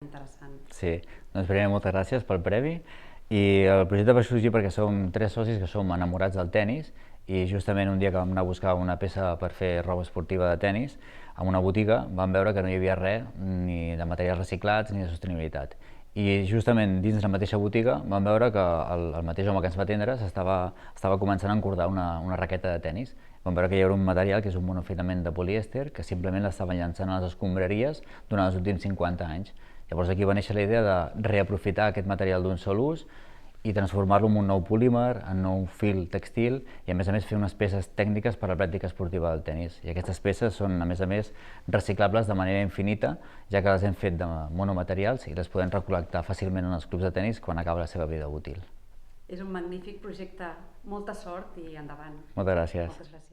Interessant. Sí, doncs primer moltes gràcies pel premi i el projecte va sorgir perquè som 3 socis que som enamorats del tennis i justament un dia que vam anar a buscar una peça per fer roba esportiva de tennis a una botiga vam veure que no hi havia res ni de materials reciclats ni de sostenibilitat i justament dins la mateixa botiga vam veure que el mateix home que ens va atendre estava començant a encordar una raqueta de tennis. Vam veure que hi havia un material que és un monofilament de polièster que simplement l'estaven llançant a les escombraries durant els últims 50 anys. Llavors aquí va néixer la idea de reaprofitar aquest material d'un sol ús i transformar-lo en un nou polímer, en nou fil textil i a més fer unes peces tècniques per a la pràctica esportiva del tennis. I aquestes peces són a més reciclables de manera infinita, ja que les hem fet de monomaterials i les podem recol·lectar fàcilment en els clubs de tennis quan acaba la seva vida útil. És un magnífic projecte. Molta sort i endavant. Moltes gràcies. Moltes gràcies.